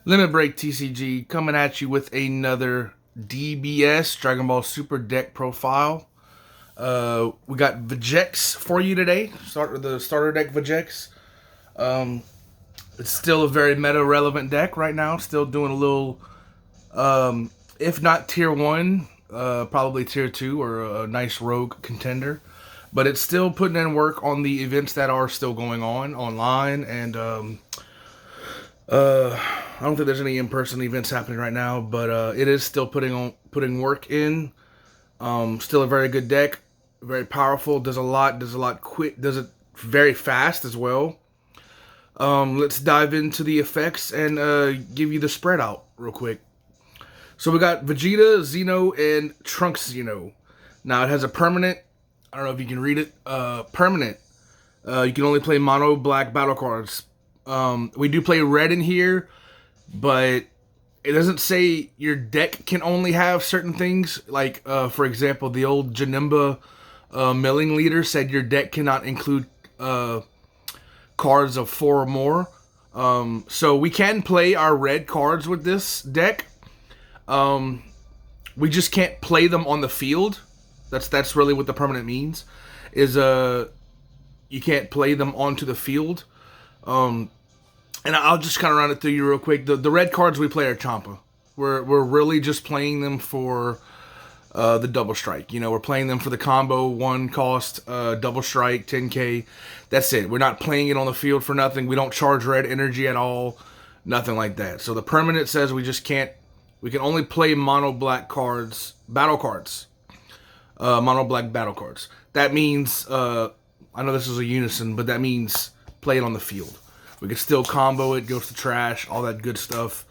Limit Break TCG coming at you with another DBS DragonBallSuper deck profile. We got Vegeks for you today. Start with the starter deck Vegeks. It's still a very meta relevant deck right now. Still doing a little, if not tier 1, probably tier 2 or a nice rogue contender. But it's still putting in work on the events that are still going on online, and I don't think there's any in-person events happening right now, but it is still putting work in. Still a very good deck, very powerful, does a lot quick, does it very fast as well. Let's dive into the effects and give you the spread out real quick. So we got Vegeta, Xeno, and Trunks Xeno. Now it has a permanent, I don't know if you can read it, permanent. You can only play mono black battle cards. We do play red in here, but it doesn't say your deck can only have certain things. Like, for example, the old Janemba milling leader said your deck cannot include cards of 4 or more. So we can play our red cards with this deck. We just can't play them on the field. That's really what the permanent means. Is you can't play them onto the field. And I'll just kind of run it through you real quick. The red cards we play are Champa. We're really just playing them for the double strike. You know, we're playing them for the combo 1 cost double strike 10k. That's it. We're not playing it on the field for nothing. We don't charge red energy at all. Nothing like that. So the permanent says we just can't. We can only play mono black cards, battle cards. Mono black battle cards. That means I know this is a unison, but that means play it on the field. We can still combo it, goes to trash, all that good stuff.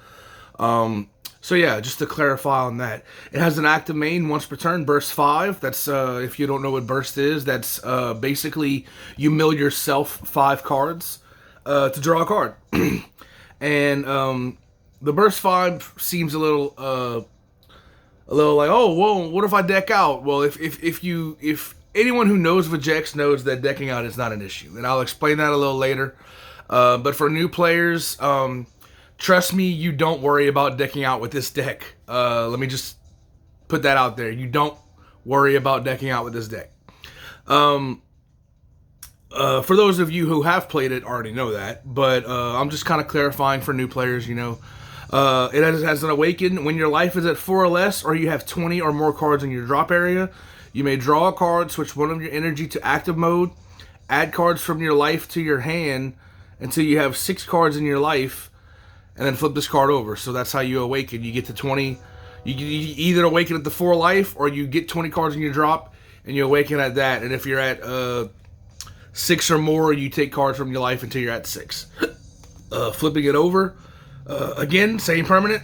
So yeah, just to clarify on that. It has an active main once per turn, burst 5. That's, if you don't know what burst is, that's basically you mill yourself 5 cards to draw a card. And the burst 5 seems a little like, oh, whoa, what if I deck out? Well, if anyone who knows Vegeks knows that decking out is not an issue. And I'll explain that a little later. But for new players, trust me, you don't worry about decking out with this deck. Let me just put that out there. You don't worry about decking out with this deck. For those of you who have played it, already know that. But I'm just kind of clarifying for new players, you know. It has an awaken. When your life is at 4 or less, or you have 20 or more cards in your drop area, you may draw a card, switch one of your energy to active mode, add cards from your life to your hand, until you have 6 cards in your life, and then flip this card over. So that's how you awaken. You get to 20. You either awaken at the 4 life, or you get 20 cards in your drop, and you awaken at that. And if you're at 6 or more, you take cards from your life until you're at 6. Flipping it over. Again, same permanent.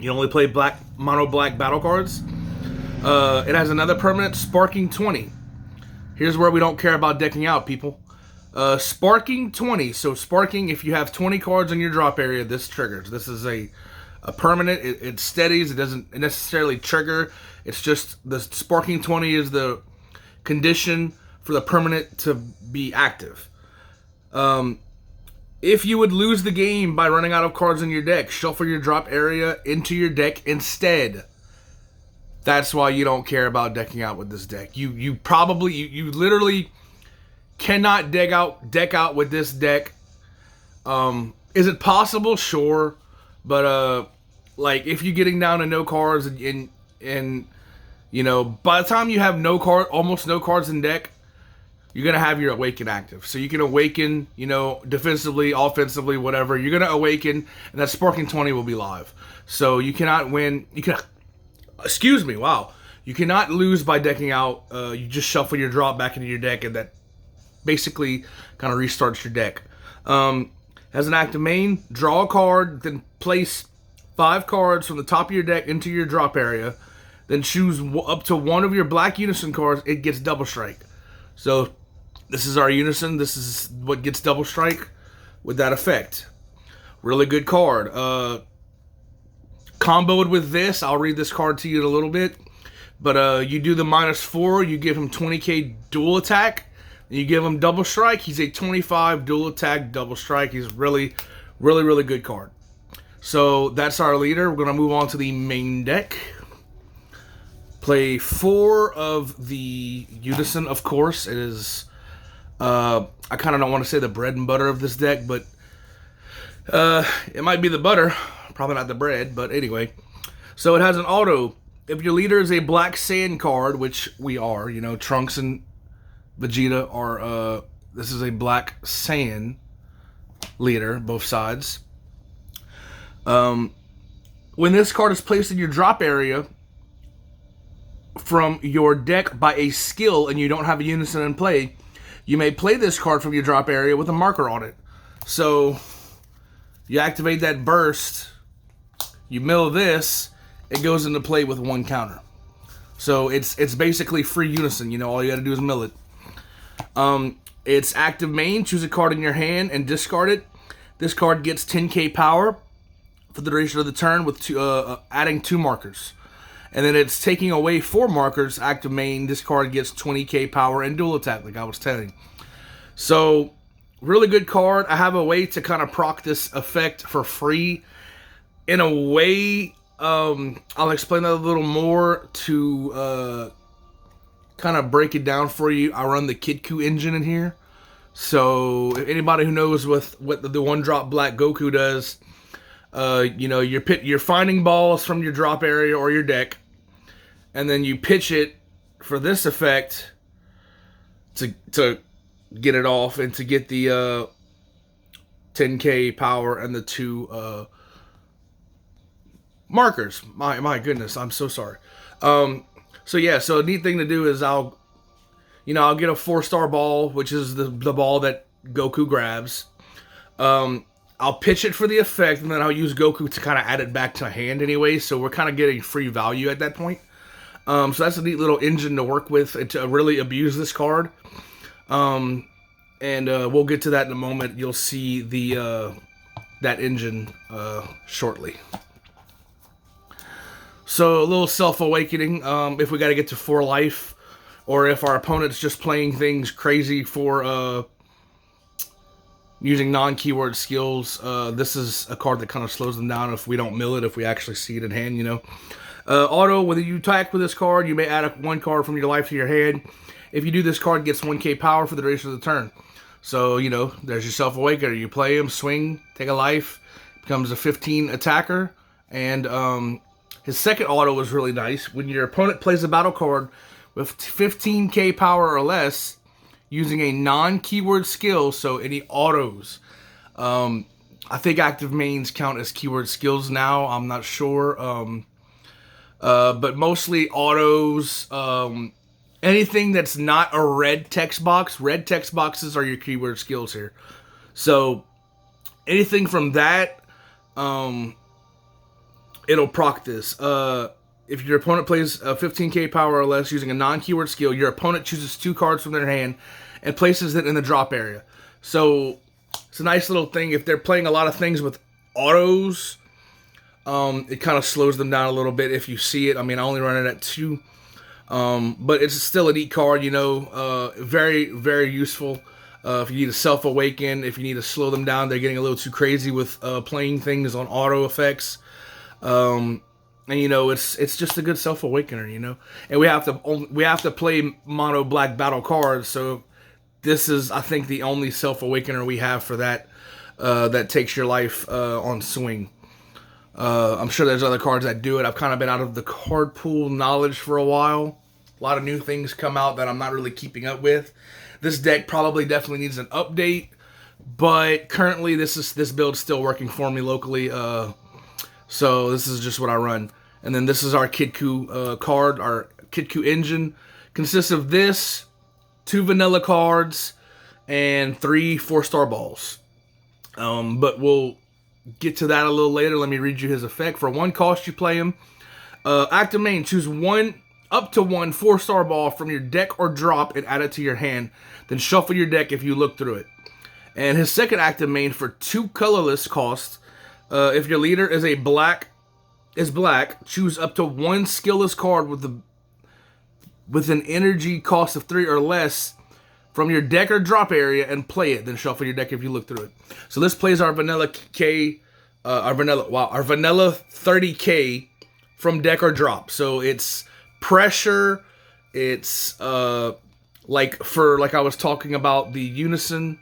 You only play mono black battle cards. It has another permanent, Sparking 20. Here's where we don't care about decking out, people. Sparking 20. So Sparking, if you have 20 cards in your drop area, this triggers. This is a permanent. It steadies. It doesn't necessarily trigger. It's just the Sparking 20 is the condition for the permanent to be active. If you would lose the game by running out of cards in your deck, shuffle your drop area into your deck instead. That's why you don't care about decking out with this deck. You literally cannot deck out with this deck. Is it possible? Sure, but like if you're getting down to no cards and you know, by the time you have almost no cards in deck, you're gonna have your awaken active. So you can awaken, you know, defensively, offensively, whatever. You're gonna awaken, and that Sparking 20 will be live. So you cannot win. Excuse me. Wow. You cannot lose by decking out. You just shuffle your drop back into your deck, and that basically kind of restarts your deck. Has an active main, draw a card, then place 5 cards from the top of your deck into your drop area, then choose up to 1 of your black unison cards. It gets double strike. So this is our unison. This is what gets double strike with that effect. Really good card. Comboed with this, I'll read this card to you in a little bit, but you do the -4, you give him 20k dual attack, You give him double strike, he's a 25 dual attack double strike. He's really good card. So that's our leader. We're going to move on to the main deck. Play 4 of the Unison, of course. It is, I kind of don't want to say the bread and butter of this deck, but it might be the butter. Probably not the bread, but anyway. So it has an auto. If your leader is a Black Saiyan card, which we are, you know, Trunks and Vegeta are, this is a Black Saiyan leader, both sides. When this card is placed in your drop area from your deck by a skill and you don't have a Unison in play, you may play this card from your drop area with a marker on it. So you activate that burst, you mill this, it goes into play with 1 counter. So it's basically free Unison, you know, all you gotta do is mill it. It's active main, choose a card in your hand and discard it. This card gets 10k power for the duration of the turn with adding 2 markers. And then it's taking away 4 markers, active main, this card gets 20k power and dual attack, like I was telling. So, really good card. I have a way to kind of proc this effect for free. In a way, I'll explain that a little more to kind of break it down for you. I run the Kidku engine in here. So, if anybody who knows what the one-drop Black Goku does, you know, you're finding balls from your drop area or your deck, and then you pitch it for this effect to get it off and to get the 10k power and the 2 markers. My goodness, I'm so sorry. So yeah, so a neat thing to do is I'll get a 4-star ball, which is the ball that Goku grabs. I'll pitch it for the effect, and then I'll use Goku to kind of add it back to hand anyway, so we're kind of getting free value at that point. So that's a neat little engine to work with and to really abuse this card. And we'll get to that in a moment. You'll see that engine shortly. So a little Selfawakening, if we got to get to 4 life, or if our opponent's just playing things crazy for using non-keyword skills, this is a card that kind of slows them down if we don't mill it, if we actually see it in hand, you know. Auto, when you attack with this card, you may add 1 card from your life to your hand. If you do, this card gets 1k power for the duration of the turn. So, you know, there's your Selfawakener. You play him, swing, take a life, becomes a 15 attacker, and his second auto is really nice. When your opponent plays a battle card with 15k power or less, using a non-keyword skill, so any autos. I think active mains count as keyword skills now. I'm not sure. But mostly autos. Anything that's not a red text box. Red text boxes are your keyword skills here. So anything from that, it'll proc this. If your opponent plays 15k power or less using a non-keyword skill, your opponent chooses 2 cards from their hand and places it in the drop area. So it's a nice little thing. If they're playing a lot of things with autos, it kind of slows them down a little bit if you see it. I mean, I only run it at 2. But it's still a neat card, you know. Very, very useful. If you need to Selfawaken, if you need to slow them down, they're getting a little too crazy with playing things on auto effects. And you know, it's just a good Selfawakener, you know. And we have to play mono black battle cards, so this is, I think, the only Selfawakener we have for that that takes your life on swing. I'm sure there's other cards that do it. I've kind of been out of the card pool knowledge for a while. A lot of new things come out that I'm not really keeping up with. This deck definitely needs an update, but currently this build's still working for me locally. So this is just what I run. And then this is our Kidku card, our Kidku engine. Consists of this, 2 vanilla cards, and 3 4-star balls. But we'll get to that a little later. Let me read you his effect. For 1 cost, you play him. Active main, choose up to 1 4-star ball from your deck or drop and add it to your hand. Then shuffle your deck if you look through it. And his second active main, for 2 colorless costs, if your leader is black, choose up to 1 skillless card with an energy cost of 3 or less from your deck or drop area and play it. Then shuffle your deck if you look through it. So this plays our vanilla K our vanilla 30K from deck or drop. So it's pressure. It's like I was talking about the unison.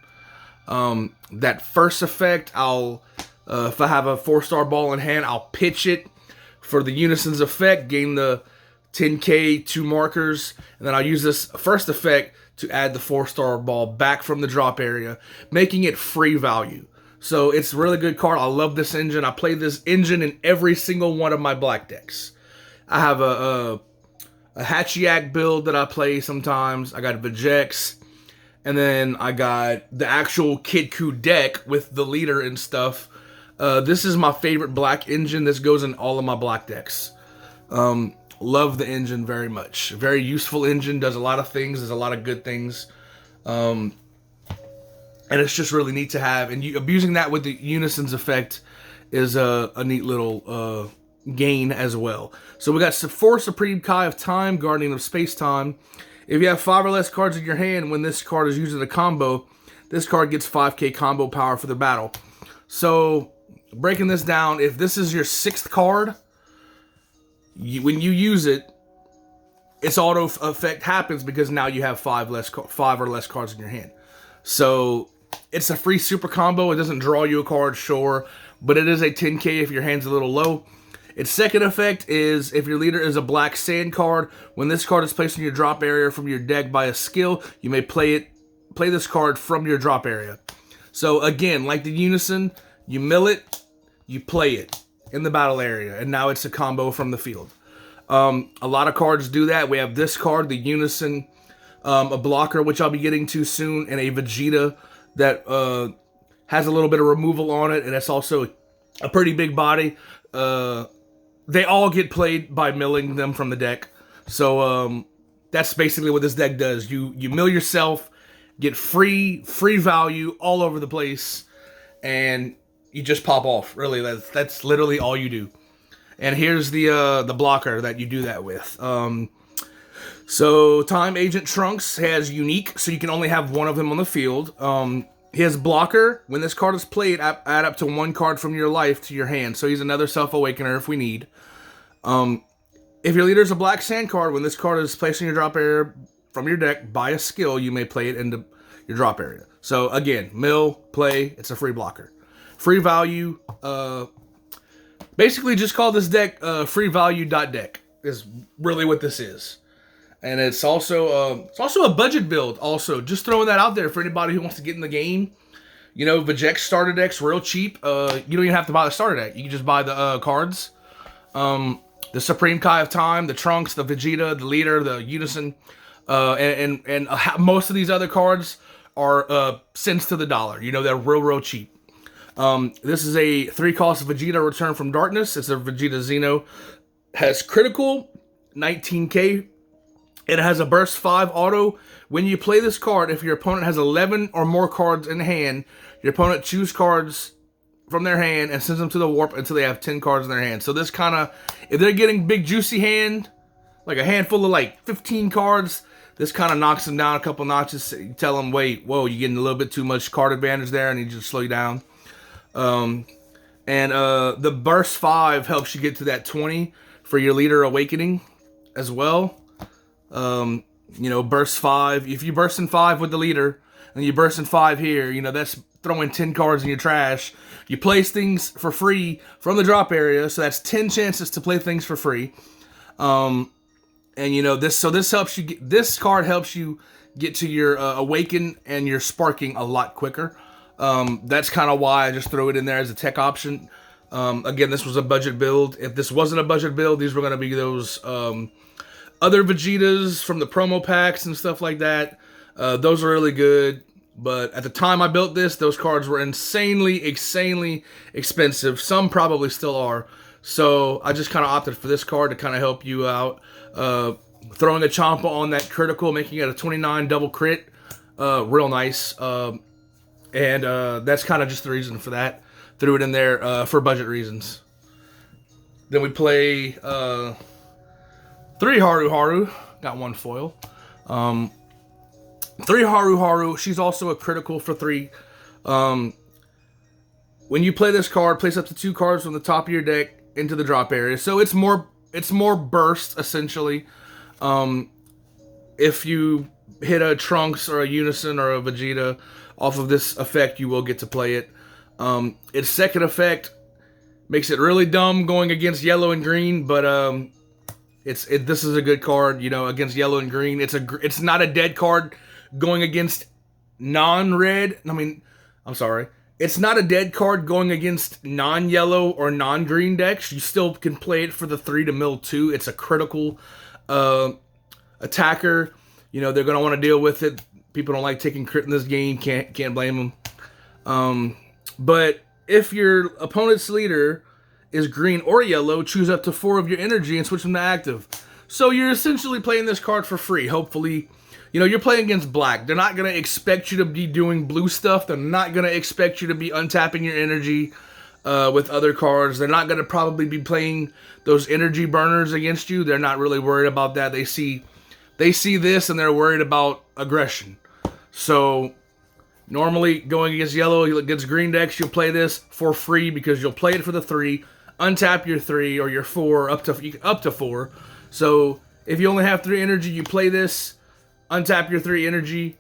That first effect, I'll if I have a 4-star ball in hand, I'll pitch it for the unison's effect, gain the 10K 2 markers, and then I'll use this first effect to add the 4-star ball back from the drop area, making it free value. So it's a really good card. I love this engine. I play this engine in every single one of my black decks. I have a Hachiyak build that I play sometimes. I got Vegeks, and then I got the actual Kidku deck with the leader and stuff. This is my favorite black engine. This goes in all of my black decks. Love the engine very much. Very useful engine. Does a lot of things. Does a lot of good things. And it's just really neat to have. And abusing that with the unison's effect is a neat little gain as well. So we got 4 Supreme Kai of Time, Guardian of Space-Time. If you have 5 or less cards in your hand when this card is used in a combo, this card gets 5K combo power for the battle. So breaking this down, if this is your 6th card, when you use it, its auto effect happens because now you have 5 or less cards in your hand. So it's a free super combo. It doesn't draw you a card, sure, but it is a 10K if your hand's a little low. Its second effect is if your leader is a black sand card, when this card is placed in your drop area from your deck by a skill, you may play this card from your drop area. So again, like the unison, you mill it, you play it in the battle area, and now it's a combo from the field. A lot of cards do that. We have this card, the unison, a blocker, which I'll be getting to soon, and a Vegeta that has a little bit of removal on it, and it's also a pretty big body. They all get played by milling them from the deck. So that's basically what this deck does. You mill yourself, get free value all over the place, and you just pop off. Really, that's literally all you do. And here's the blocker that you do that with. So Time Agent Trunks has unique, so you can only have one of them on the field. His blocker, when this card is played, add up to 1 card from your life to your hand. So he's another Self-Awakener if we need. If your leader is a black sand card, when this card is placed in your drop area from your deck by a skill, you may play it into your drop area. So again, mill, play, it's a free blocker. Free value, basically just call this deck free value deck is really what this is. And it's also a budget build. Also, just throwing that out there for anybody who wants to get in the game. You know, Vegeks starter deck's real cheap. You don't even have to buy the starter deck. You can just buy the cards. The Supreme Kai of Time, the Trunks, the Vegeta, the Leader, the Unison, and most of these other cards are cents to the dollar. You know, they're real cheap. This is a 3-cost Vegeta Return from Darkness. It's a Vegeta Xeno. Has critical, 19K. It has a burst 5 auto. When you play this card, if your opponent has 11 or more cards in hand, your opponent chooses cards from their hand and sends them to the warp until they have 10 cards in their hand. So this kind of, if they're getting big juicy hand, like a handful of like 15 cards, this kind of knocks them down a couple notches. You tell them, wait, whoa, you're getting a little bit too much card advantage there, and you just slow you down. The burst 5 helps you get to that 20 for your leader awakening as well. You know, burst 5. If you burst in 5 with the leader, and you burst in 5 here, you know, that's throwing 10 cards in your trash. You place things for free from the drop area, so that's 10 chances to play things for free. And you know, this helps you get, this card helps you get to your awaken and your sparking a lot quicker. That's kind of why I just throw it in there as a tech option. Again, this was a budget build. If this wasn't a budget build, these were going to be those other Vegetas from the promo packs and stuff like that. Those are really good. But at the time I built this, those cards were insanely expensive. Some probably still are. So I just kind of opted for this card to kind of help you out. Throwing a Champa on that critical, making it a 29 double crit. Real nice. And that's kind of just the reason for that. Threw it in there for budget reasons. Then we play 3 Haru. Got 1 foil. 3 Haru. She's also a critical for 3. when you play this card, place up to 2 cards from the top of your deck into the drop area. So it's more burst, essentially. If you hit a Trunks or a Unison or a Vegeta off of this effect, you will get to play it. Its second effect makes it really dumb going against yellow and green, but this is a good card, you know, against yellow and green. It's not a dead card going against non-red. I mean, I'm sorry. It's not a dead card going against non-yellow or non-green decks. You still can play it for the 3 to mill 2. It's a critical attacker. You know, they're going to want to deal with it. People don't like taking crit in this game. Can't blame them. But if your opponent's leader is green or yellow, choose up to 4 of your energy and switch them to active. So you're essentially playing this card for free. Hopefully, you know, you're playing against black. They're not going to expect you to be doing blue stuff. They're not going to expect you to be untapping your energy with other cards. They're not going to probably be playing those energy burners against you. They're not really worried about that. They see this and they're worried about aggression. So normally going against yellow, against green decks, you'll play this for free because you'll play it for the 3, untap your 3 or your 4 up to 4. So if you only have 3 energy, you play this, untap your 3 energy.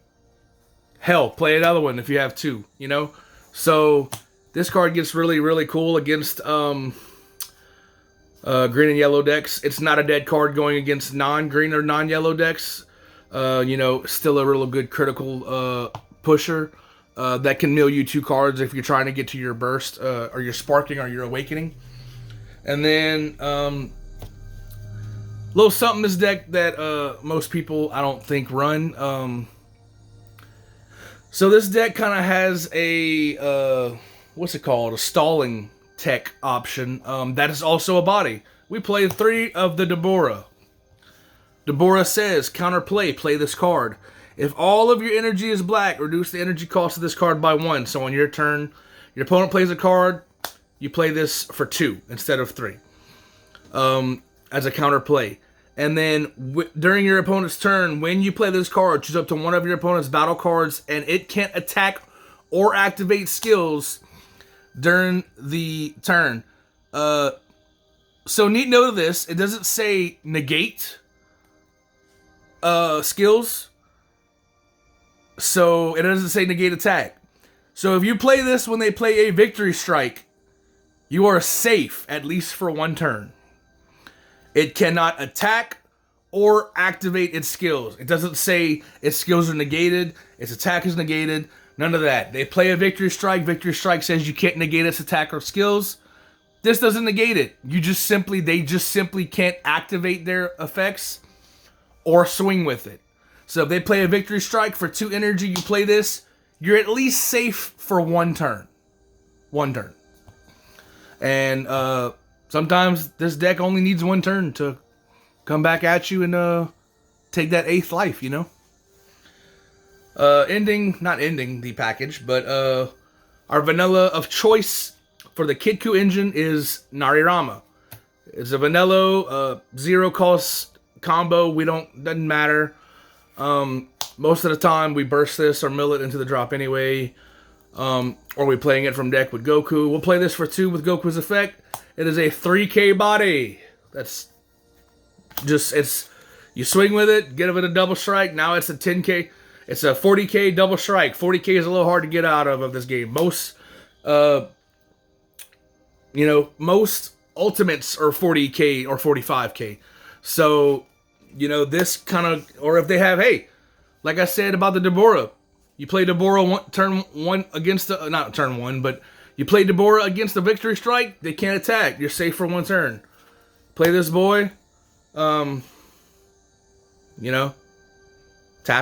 Hell, play another one if you have 2, you know? So this card gets really, really cool against green and yellow decks. It's not a dead card going against non-green or non-yellow decks. You know, still a real good critical pusher that can mill you 2 cards if you're trying to get to your burst or your sparking or your awakening. And then little something this deck that most people I don't think run. So this deck kind of has a what's it called? A stalling tech option. That is also a body. We play 3 of the Deborah. Deborah says, counterplay, play this card. If all of your energy is black, reduce the energy cost of this card by 1. So on your turn, your opponent plays a card, you play this for 2 instead of 3 as a counterplay. And then during your opponent's turn, when you play this card, choose up to 1 of your opponent's battle cards, and it can't attack or activate skills during the turn. So neat note of this, it doesn't say negate skills. So it doesn't say negate attack. So if you play this when they play a victory strike, you are safe at least for 1 turn. It cannot attack or activate its skills. It doesn't say its skills are negated, its attack is negated, none of that. They play a victory strike. Victory strike says you can't negate its attack or skills. This doesn't negate it. They just simply can't activate their effects or swing with it. So if they play a victory strike for 2 energy, you play this, you're at least safe for 1 turn. 1 turn. And sometimes this deck only needs 1 turn to come back at you and take that 8th life, you know? Not ending the package, but our vanilla of choice for the Kidku engine is Narirama. It's a vanilla 0 cost combo. Doesn't matter. Most of the time we burst this or mill it into the drop anyway. Or we playing it from deck with Goku. We'll play this for 2 with Goku's effect. It is a 3K body. That's just, you swing with it, get it a double strike. Now it's a 10K. It's a 40K double strike. 40K is a little hard to get out of this game. Most ultimates are 40K or 45K. So, you know, this kind of, or if they have, hey, like I said about the Deborah, you play Deborah turn 1 against the, not turn 1, but you play Deborah against the victory strike, they can't attack. You're safe for 1 turn. Play this boy, tap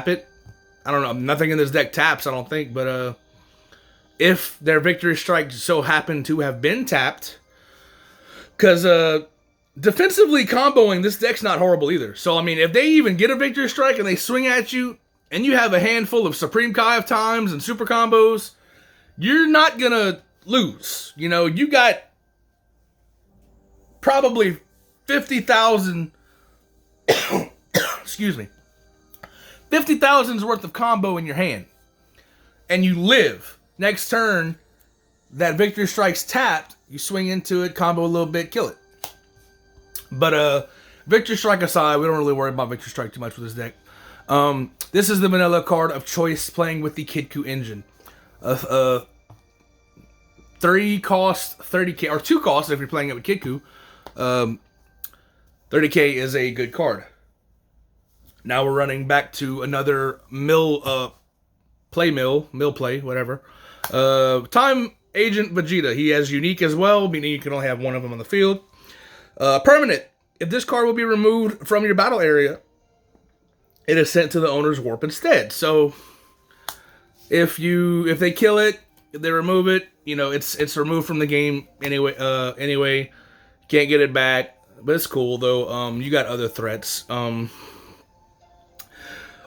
it. I don't know, nothing in this deck taps, I don't think, but if their victory strike so happened to have been tapped, because defensively comboing, this deck's not horrible either. So, I mean, if they even get a victory strike and they swing at you, and you have a handful of Supreme Kai of times and super combos, you're not going to lose. You know, you got probably 50,000, excuse me, 50,000's worth of combo in your hand. And you live. Next turn, that Victory Strike's tapped, you swing into it, combo a little bit, kill it. But Victory Strike aside, we don't really worry about Victory Strike too much with this deck. This is the vanilla card of choice playing with the Kidku engine. 3 cost 30k, or 2 costs if you're playing it with Kidku. 30k is a good card. Now we're running back to another millplay, whatever. Time Agent Vegeta. He has unique as well, meaning you can only have one of them on the field. Permanent. If this card will be removed from your battle area, it is sent to the owner's warp instead. So if they kill it, if they remove it, you know, it's removed from the game anyway. Can't get it back, but it's cool though. You got other threats.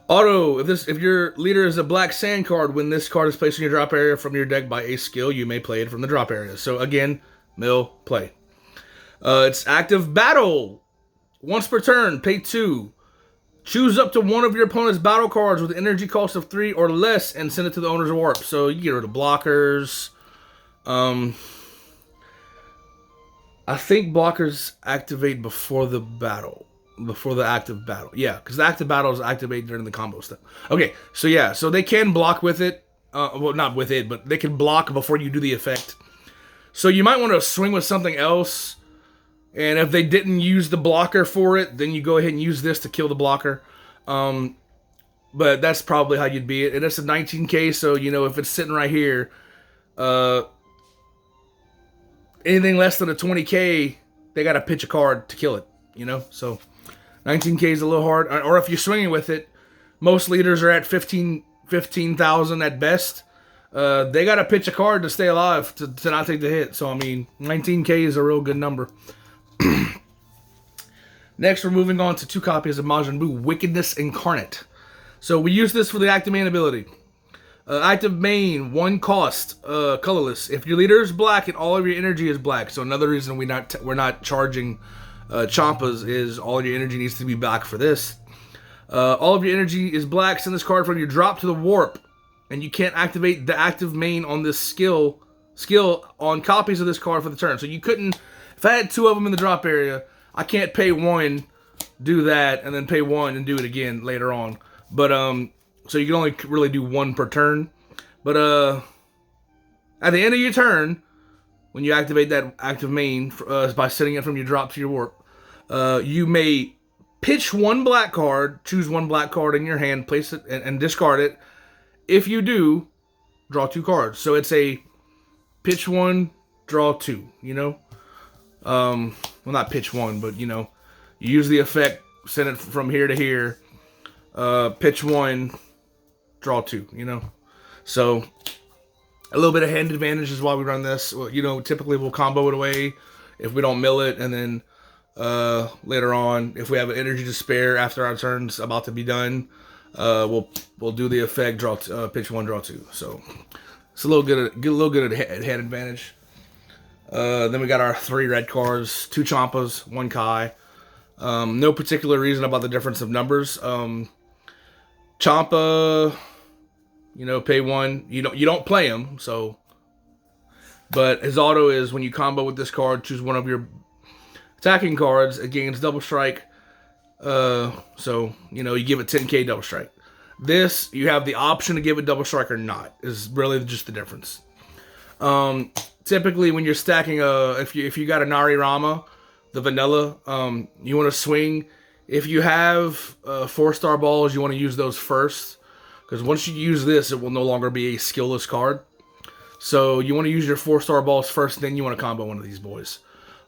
Auto, if your leader is a black sand card, when this card is placed in your drop area from your deck by a skill, you may play it from the drop area. So again, mill play. It's active battle. Once per turn, pay 2. Choose up to one of your opponent's battle cards with an energy cost of 3 or less and send it to the owner's warp. So you get rid of blockers. I think blockers activate before the battle. Before the active battle. Yeah, because the active battle is activated during the combo step. Okay, so yeah, so they can block with it. Well, not with it, but they can block before you do the effect. So you might want to swing with something else. And if they didn't use the blocker for it, then you go ahead and use this to kill the blocker. But that's probably how you'd beat it. And it's a 19k, so, you know, if it's sitting right here, anything less than a 20k, they got to pitch a card to kill it, you know? So 19k is a little hard. Or if you're swinging with it, most leaders are at 15,000 at best. They got to pitch a card to stay alive to not take the hit. So, I mean, 19k is a real good number. Next, we're moving on to 2 copies of Majin Buu Wickedness Incarnate. So we use this for the active main ability. Active main, 1 cost, colorless. If your leader is black and all of your energy is black, so another reason we're not charging Champas is all of your energy needs to be black for this. All of your energy is black. Send this card from your drop to the warp, and you can't activate the active main on this skill on copies of this card for the turn. So you couldn't. If I had 2 of them in the drop area, I can't pay 1, do that, and then pay 1 and do it again later on. But, so you can only really do 1 per turn. But, at the end of your turn, when you activate that active main, by sending it from your drop to your warp, you may pitch 1 black card, choose 1 black card in your hand, place it, and discard it. If you do, draw 2 cards. So it's a pitch 1, draw 2, you know? Well, not pitch 1, but, you know, you use the effect, send it from here to here, pitch 1, draw 2, you know? So, a little bit of hand advantage is why we run this. Well, you know, typically we'll combo it away if we don't mill it, and then later on, if we have an energy to spare after our turn's about to be done, we'll do the effect, draw pitch 1, draw 2. So, it's a little good at hand advantage. Then we got our 3 red cards, 2 Champas, 1 Kai. No particular reason about the difference of numbers. Champa, you know, pay 1. You don't play him, so. But his auto is when you combo with this card, choose one of your attacking cards. It gains double strike. So you know, you give it 10k double strike. This, you have the option to give it double strike or not. Is really just the difference. Typically, when you're stacking if you got a narirama, the vanilla, you want to swing. If you have 4-star balls, you want to use those first, because once you use this, it will no longer be a skillless card. So you want to use your 4-star balls first, then you want to combo one of these boys.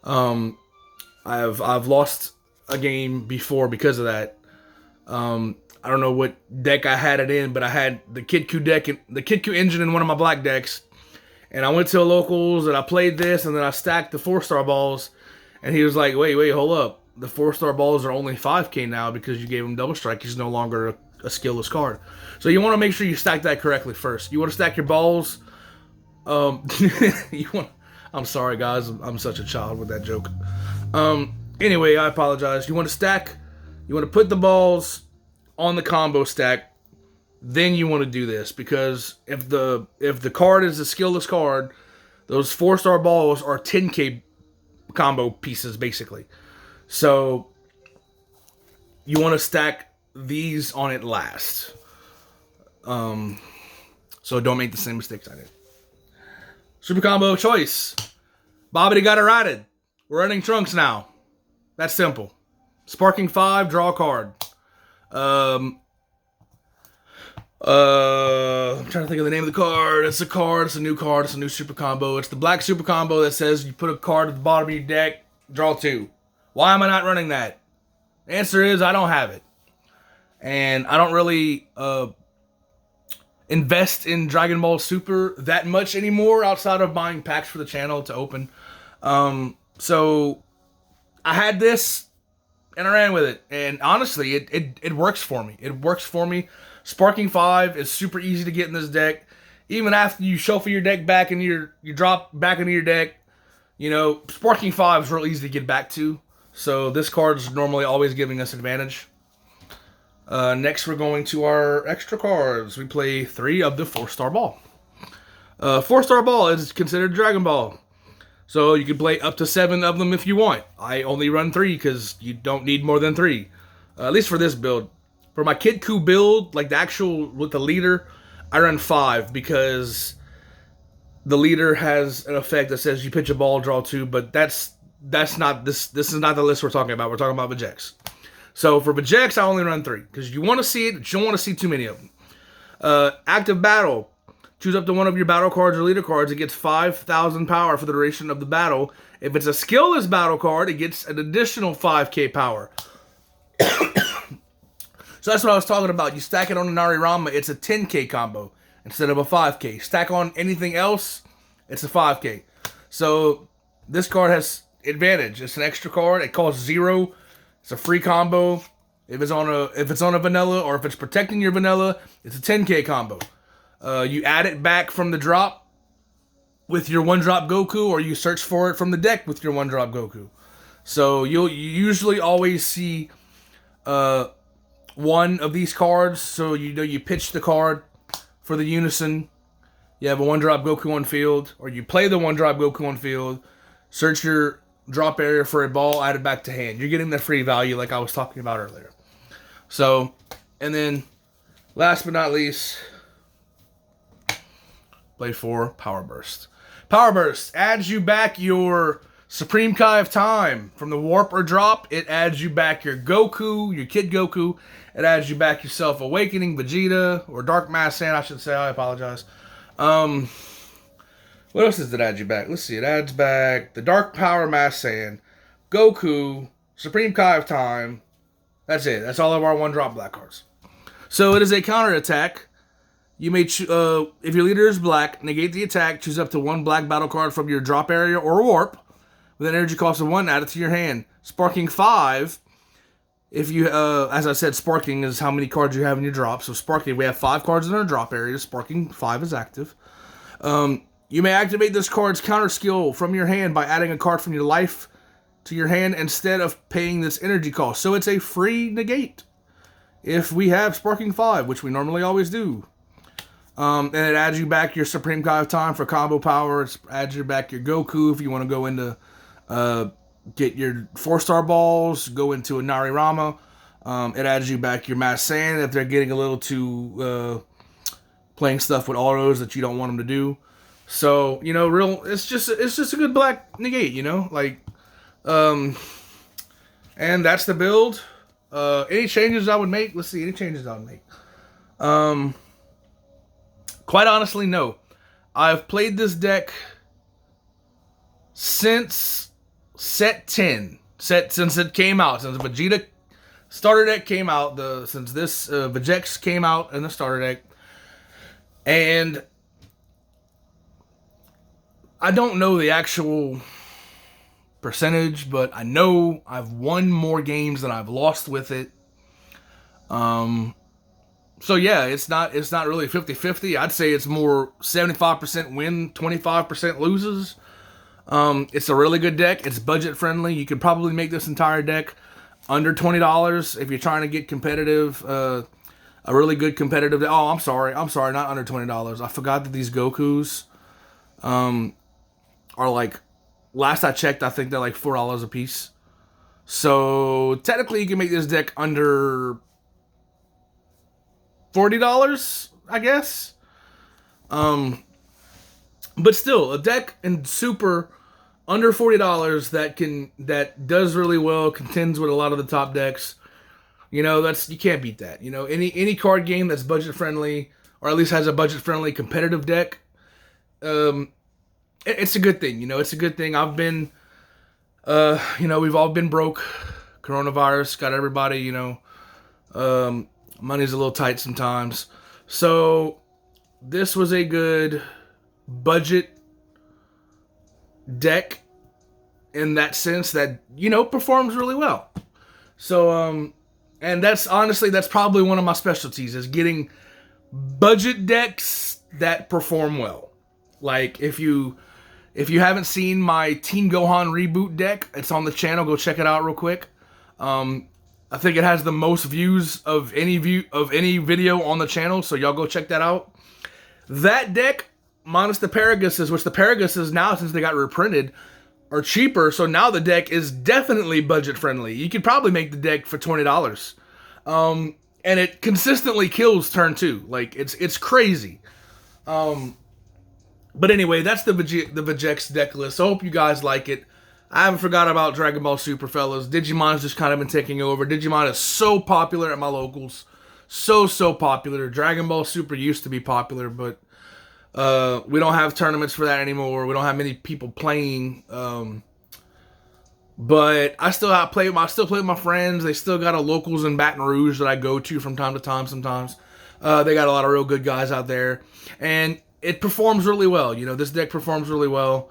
I've lost a game before because of that. I don't know what deck I had it in, but I had the Kidku deck, the Kidku engine in one of my black decks. And I went to a locals and I played this, and then I stacked the 4-star balls. And he was like, wait, hold up. The 4-star balls are only 5k now because you gave him double strike. He's no longer a skillless card. So you want to make sure you stack that correctly first. You want to stack your balls. I'm sorry, guys. I'm such a child with that joke. Anyway, I apologize. You want to put the balls on the combo stack. Then you want to do this, because if the card is a skillless card, Those 4-star balls are 10k combo pieces, basically. So you want to stack these on it last. So don't make the same mistakes I did. Super combo choice. Bobbity got it righted. We're running Trunks now. That's simple. Sparking 5, draw a card. I'm trying to think of the name of the card. It's a card. It's a new card. It's a new super combo. It's the black super combo that says you put a card at the bottom of your deck, draw 2. Why am I not running that? The answer is I don't have it. And I don't really invest in Dragon Ball Super that much anymore outside of buying packs for the channel to open. So I had this and I ran with it. And honestly, it works for me. It works for me. Sparking 5 is super easy to get in this deck. Even after you shuffle your deck back and you drop back into your deck, you know, Sparking 5 is real easy to get back to. So this card is normally always giving us advantage. Next, we're going to our extra cards. We play 3 of the 4-star ball. 4-star ball is considered Dragon Ball. So you can play up to 7 of them if you want. I only run 3 because you don't need more than 3. At least for this build. For my Kidku build, like the actual with the leader, I run 5 because the leader has an effect that says you pitch a ball, draw 2, but that's not this is not the list we're talking about. We're talking about Vegeks. So for Vegeks, I only run 3 because you want to see it, but you don't want to see too many of them. Active battle. Choose up to one of your battle cards or leader cards. It gets 5,000 power for the duration of the battle. If it's a skillless battle card, it gets an additional 5k power. So that's what I was talking about. You stack it on a narirama, it's a 10k combo instead of a 5k. Stack on anything else, it's a 5k. So this card has advantage. It's an extra card. It costs 0. It's a free combo. If it's on a vanilla or if it's protecting your vanilla, it's a 10k combo. You add it back from the drop with your 1-drop Goku, or you search for it from the deck with your 1-drop Goku. So you usually always see one of these cards. So you know you pitch the card for the unison. You have a 1-drop Goku on field, or you play the 1-drop Goku on field. Search your drop area for a ball, add it back to hand. You're getting the free value like I was talking about earlier. So, and then last but not least, play 4 powerburst. Powerburst adds you back your Supreme Kai of Time from the warp or drop. It adds you back your Goku, your Kid Goku. It adds you back your Selfawakening, Vegeta, or Dark Mass Sand, I should say. I apologize. What else does it add you back? Let's see. It adds back the Dark Power Mass Sand, Goku, Supreme Kai of Time. That's it. That's all of our 1-drop black cards. So it is a counter attack. You may, if your leader is black, negate the attack. Choose up to 1 black battle card from your drop area or warp with an energy cost of 1. Add it to your hand. Sparking 5. If you, as I said, sparking is how many cards you have in your drop. So sparking, we have 5 cards in our drop area. Sparking 5 is active. You may activate this card's counter skill from your hand by adding a card from your life to your hand instead of paying this energy cost. So it's a free negate if we have Sparking 5, which we normally always do. And it adds you back your Supreme Kai of Time for combo power. It adds you back your Goku if you want to go into get your 4-star balls, go into a narirama. It adds you back your Mass Sand if they're getting a little too playing stuff with autos that you don't want them to do. So, you know, it's just a good black negate, you know, like, and that's the build. Any changes I would make? Let's see, any changes I would make. Quite honestly, no. I've played this deck since set 10, since it came out, since the Vegeta starter deck came out, since this Vegeks came out in the starter deck, and I don't know the actual percentage, but I know I've won more games than I've lost with it. So yeah, it's not really 50-50. I'd say it's more 75% win, 25% loses. It's a really good deck. It's budget friendly. You could probably make this entire deck under $20 if you're trying to get competitive. A really good competitive. Oh, I'm sorry, not under $20. I forgot that these Gokus. are like, last I checked, I think they're like $4 a piece. So technically, you can make this deck under $40, I guess. But still, a deck in Super under $40 that does really well, contends with a lot of the top decks. You can't beat that. Any card game that's budget friendly, or at least has a budget friendly competitive deck, it's a good thing. It's a good thing. I've been, we've all been broke. Coronavirus got everybody. Money's a little tight sometimes. So this was a good budget deck in that sense that, performs really well. So, and that's probably one of my specialties, is getting budget decks that perform well. Like, if you haven't seen my Teen Gohan reboot deck, it's on the channel. Go check it out real quick. I think it has the most views of any video on the channel, so y'all go check that out. That deck, minus the Paraguses, which the Paraguses now, since they got reprinted, are cheaper, so now the deck is definitely budget friendly. You could probably make the deck for $20. And it consistently kills turn 2. Like, it's crazy. But anyway, that's the Vegeks deck list. I hope you guys like it. I haven't forgot about Dragon Ball Super, fellas. Digimon's just kind of been taking over. Digimon is so popular at my locals. So popular. Dragon Ball Super used to be popular, but we don't have tournaments for that anymore. We don't have many people playing. But I still play with my friends. They still got a locals in Baton Rouge that I go to from time to time sometimes. They got a lot of real good guys out there. And it performs really well. This deck performs really well.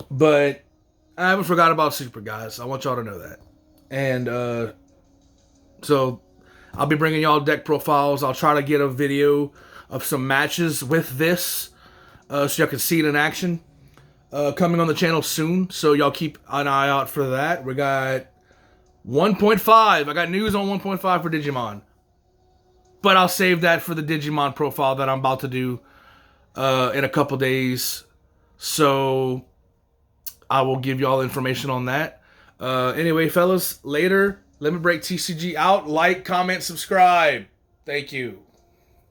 But I haven't forgot about Super, guys. I want y'all to know that. And so I'll be bringing y'all deck profiles. I'll try to get a video of some matches with this so y'all can see it in action. Coming on the channel soon, so y'all keep an eye out for that. We got 1.5. I got news on 1.5 for Digimon. But I'll save that for the Digimon profile that I'm about to do in a couple days. So I will give y'all information on that. Anyway, fellas, later. Let me break TCG out. Like, comment, subscribe. Thank you.